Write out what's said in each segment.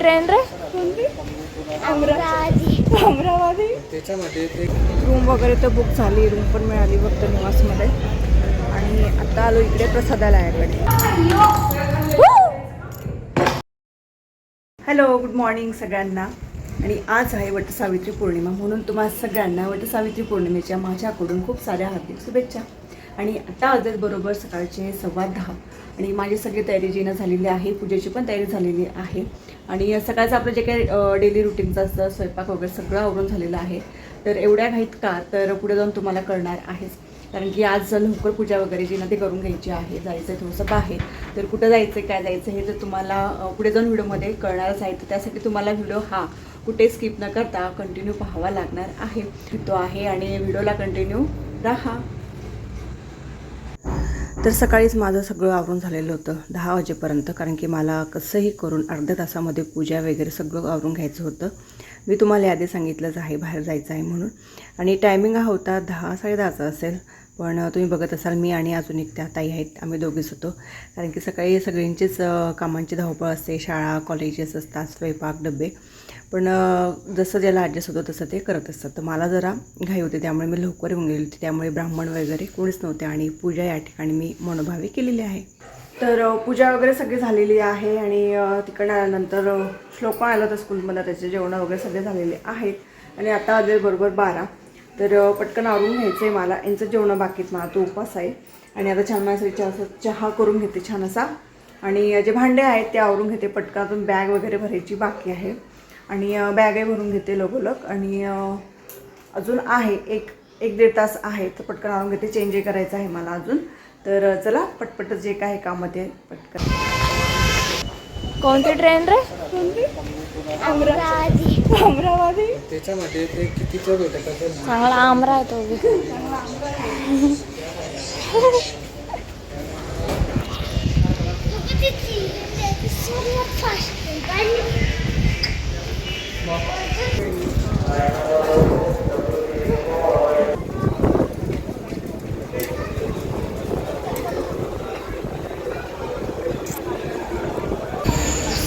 Train रे? अमरावती. त्याच्यामध्ये room वगैरे तर बुक झाली, रूम पण मिळाली भक्त निवासमध्ये. आणि आता आलो इकडे प्रसादालयाकडे. हॅलो, गुड मॉर्निंग सगळ्यांना. आणि आज आहे वटसावित्री पौर्णिमा, म्हणून तुम्हा सगळ्यांना वटसावित्री पौर्णिमेच्या माझ्याकडून खूप साऱ्या हार्दिक शुभेच्छा. आणि आता वाजत बरोबर सकाळचे 10:15 आणि माझी सगळी तयारी जीनं झालेली आहे, पूजेची पण तयारी झालेली आहे. आणि सकाळचं आपलं जे काही डेली रुटीनचं असतं, स्वयंपाक वगैरे सगळं आवरून झालेलं आहे. तर एवढ्या घाईत का, तर पुढे जाऊन तुम्हाला कळणार आहेच. कारण की आज लवकर पूजा वगैरे जी ना ते करून घ्यायची आहे, जायचं आहे थोडंसं बाहेर. तर कुठं जायचं आहे, काय जायचं हे तर तुम्हाला पुढे जाऊन व्हिडिओमध्ये कळणारच आहे. तर त्यासाठी तुम्हाला व्हिडिओ हा कुठे स्किप न करता कंटिन्यू पाहावा लागणार आहे. तो आहे आणि व्हिडिओला कंटिन्यू राहा. तर सकाळीच माझं सगळं आवरून झालेलं होतं 10 वाजेपर्यंत, कारण की मला कसंही करून अर्ध्या तासामध्ये पूजा वगैरे सगळं आवरून घ्यायचं होतं. मी तुम्हाला यादी सांगितलंच आहे बाहेर जायचं आहे म्हणून. आणि टायमिंग हा होता 10-10:30 असेल. पण तुम्ही बघत असाल मी आणि अजून एक त्या ताई आहेत, आम्ही दोघीच होतो. कारण की सकाळी सगळ्यांचीच कामांची धावपळ असते, शाळा कॉलेजेस असतात, स्वयंपाक डबे. पण जसं ज्याला ॲडजस्ट होतं तसं ते करत असतात. तर मला जरा घाई होते, त्यामुळे मी लवकर येऊन गेली होती. त्यामुळे ब्राह्मण वगैरे कोणीच नव्हते आणि पूजा या ठिकाणी मी मनोभावे केलेली आहे. तर पूजा वगैरे सगळी झालेली आहे. आणि तिकडनं आल्यानंतर श्लोक पण आला होता स्कूलमध्ये, त्याचे जेवण वगैरे सगळे झालेले आहेत. आणि आता वाजले बरोबर 12. तर पटकन आवरून घ्यायचं आहे मला. यांचं जेवण बाकीत, मला तो उपवास आहे. आणि आता छान माझ्यासाठी चहा करून घेते छान असा. आणि जे भांडे आहेत ते आवरून घेते पटकन. अजून बॅग वगैरे भरायची बाकी आहे. आणि बॅगही भरून घेते लगोलग. आणि अजून आहे एक 1-1.5 तास आहे, तर पटकन आणून घेते. चेंजही करायचं आहे मला अजून. तर चला पटपट जे काय काम ते पटकन. कोणती ट्रेन रे? अमरावती. त्याच्यामध्ये ते किती चढ होते का? चांगला आमरा आहे तो.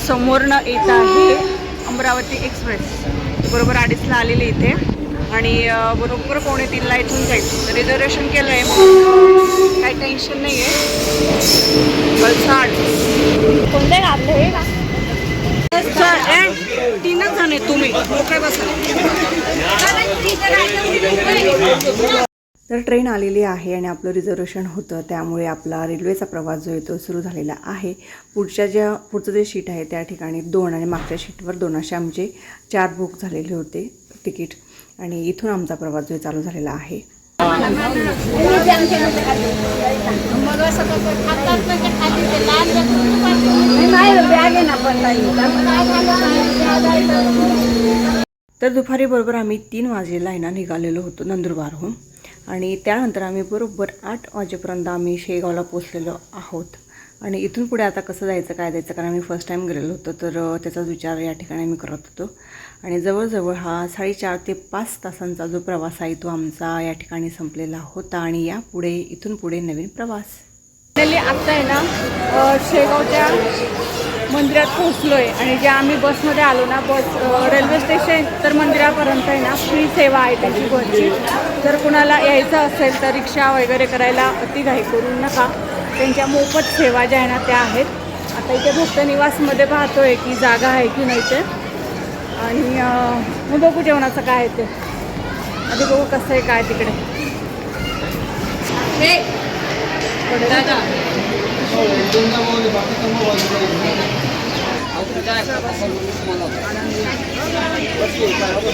समोरनं येत आहे अमरावती एक्सप्रेस. बरोबर 2:30ला आलेली इथे. आणि बरोबर 2:45ला इथून जायचं. रिझर्वेशन केलं आहे, काही टेन्शन नाही आहे. वलसाड कोणते घातले हे का? 3च जण आहे तुम्ही, मोकळे बसा. तर ट्रेन आलेली आहे आणि आपलं रिझर्वेशन होतं, त्यामुळे आपला रेल्वेचा प्रवास जो आहे तो सुरू झालेला आहे. पुढचं जे शीट आहे त्या ठिकाणी 2 आणि मागच्या शीटवर 2 असे आमचे 4 बुक झालेले होते तिकीट. आणि इथून आमचा प्रवास जो चालू झालेला आहे. तर दुपारी बरोबर आम्ही 3 वाजेला आहे ना निघालेलो होतो नंदुरबारहून. आणि त्यानंतर आम्ही बरोबर 8 वाजेपर्यंत आम्ही शेगावला पोचलेलो आहोत. आणि इथून पुढे आता कसं जायचं, काय जायचं, कारण आम्ही फर्स्ट टाईम गेलेलो होतो. तर त्याचाच विचार या ठिकाणी आम्ही करत होतो. आणि जवळजवळ हा 4.5 ते 5 तासांचा जो प्रवास आहे तो आमचा या ठिकाणी संपलेला होता. आणि यापुढे इथून पुढे नवीन प्रवास. आत्ता आहे ना शेगावच्या मंदिरात पोहोचलो आहे. आणि जे आम्ही बसमध्ये आलो ना, रेल्वे स्टेशन तर मंदिरापर्यंत आहे ना फ्री सेवा आहे त्याची बसची. जर कुणाला यायचं असेल तर रिक्षा वगैरे करायला अतिघाई करू नका, त्यांच्या मोफत सेवा ज्या आहे ना त्या आहेत. आता इथे भक्त निवासमध्ये पाहतो आहे की जागा आहे की नाही ते. आणि मग बघू जेवणाचं काय आहे ते, आधी बघू कसं आहे काय तिकडे.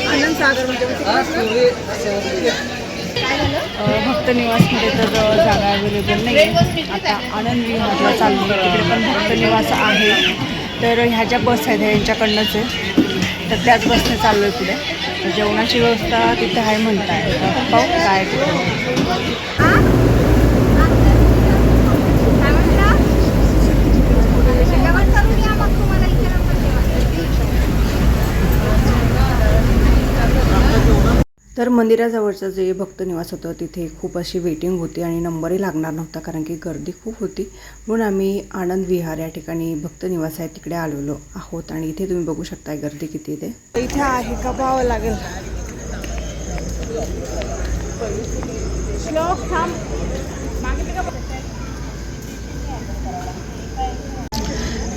आनंद सागर म्हणजे भक्त निवासमध्ये तर जागा अवेलेबल नाही आहे. आता आनंद विहारला चाललो, तिकडे पण भक्त निवास आहे. तर ह्या ज्या बस आहेत यांच्याकडनंच आहे, तर त्याच बसने चाललो आहे पुढे. तर जेवणाची व्यवस्था तिथे आहे म्हणताय, तर पाहू काय तिथे. तर मंदिराजवळचं जे भक्त निवास होतं तिथे खूप अशी वेटिंग होती आणि नंबरही लागणार नव्हता कारण की गर्दी खूप होती. म्हणून आम्ही आनंद विहार या ठिकाणी भक्त निवास आहे तिकडे आलेलो आहोत आणि इथे तुम्ही बघू शकता गर्दी किती इथे. इथे आहे का पाहावं लागेल.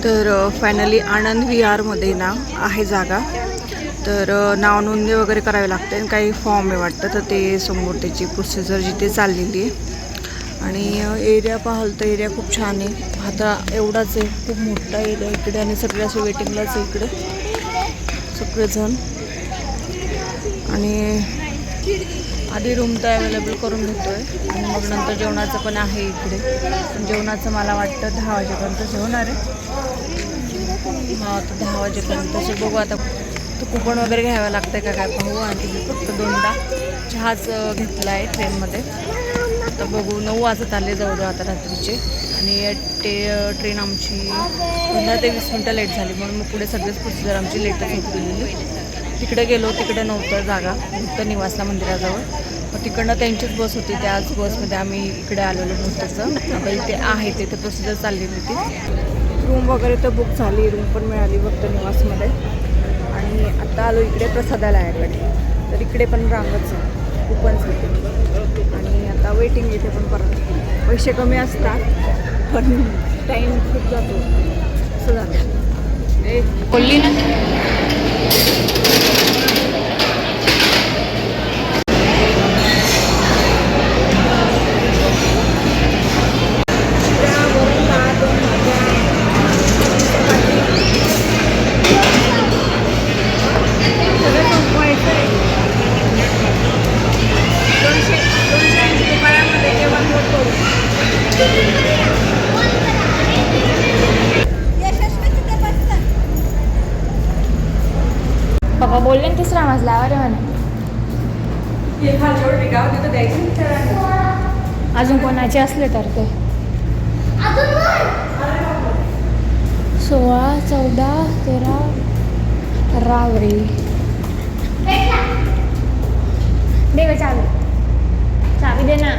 तर फायनली आनंद विहारमध्ये ना आहे जागा. तर नाव नोंदणी वगैरे करावी लागते आणि काही फॉर्म आहे वाटतं. तर ते समोर त्याची प्रोसिजर जिथे चाललेली आहे आणि एरिया पाहाल तर एरिया खूप छान आहे. आता एवढाच आहे, खूप मोठा एरिया इकडे आणि सगळे असे वेटिंगलाच आहे इकडे सगळेजण. आणि आधी रूम तर अवेलेबल करून घेतो आहे आणि मग नंतर जेवणाचं पण आहे इकडे. पण जेवणाचं मला वाटतं 10 वाजेपर्यंत जेवणार आहे. हां, तर 10 वाजेपर्यंत बघू आता. तर कुपन वगैरे घ्यावं लागतं का काय पाहू. आणि मी फक्त 2दा चहाच घेतला आहे ट्रेनमध्ये. तर बघू 9 वाजत आले जवळ आता रात्रीचे. आणि ट्रेन आमची 15 ते 20 मिनटं लेट झाली म्हणून मग पुढे सगळेच प्रोसिजर आमची लेटच होत गेलेली. तिकडे गेलो, तिकडे नव्हतं जागा भक्त निवासला मंदिराजवळ. मग तिकडनं त्यांचीच बस होती, त्याच बसमध्ये आम्ही इकडे आलेलो भक्ताचं. आता इथे आहे तिथे प्रोसिजर चाललेली होती. रूम वगैरे तर बुक झाली, रूम पण मिळाली भक्त निवासमध्ये. आणि आता आलो इकडे प्रसादालयाकडे. तर इकडे पण रांगच कुपन्स होते आणि आता वेटिंग इथे पण परत. पैसे कमी असतात पण टाईम खूप जातो असं झालं. बोलली ना पप्पा बोलले ना तिसरा मजल्यावर आहे म्हणे. अजून कोणाचे असले तर ते 16, 14, 13, 18 दे ग चावी दे ना.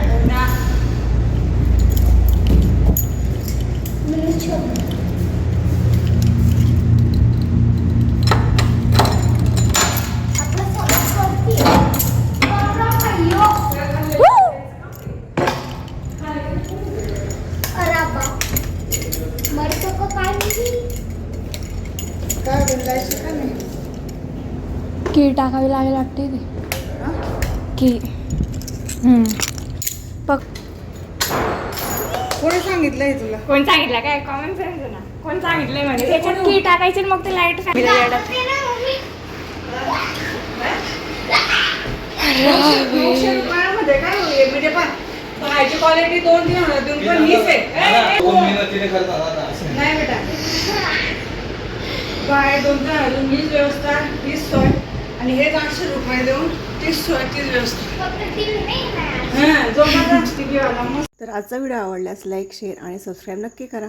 की टाकावी लागेल वाटते ते की. बघ कोणी सांगितलंय तुला? कोण सांगितलं काय? कॉमन सेन्स आहे ना. कोण सांगितलंय म्हणजे त्याच्यात की टाकायची मग ते लाईट रुपयामध्ये काय म्हणजे पण बाहेरची क्वालिटी 2-3 देऊन पण हीच आहे. नाही बेटा, बाहेर 2-3 देऊन हीच व्यवस्था, हीच सोय. आणि हे 800 रुपये देऊन तीच सोय, तीच व्यवस्था. हां, जो माझा टीव्हीवाला मस्त. तर आजचा व्हिडिओ आवडल्यास लाईक, शेअर आणि सबस्क्राईब नक्की करा.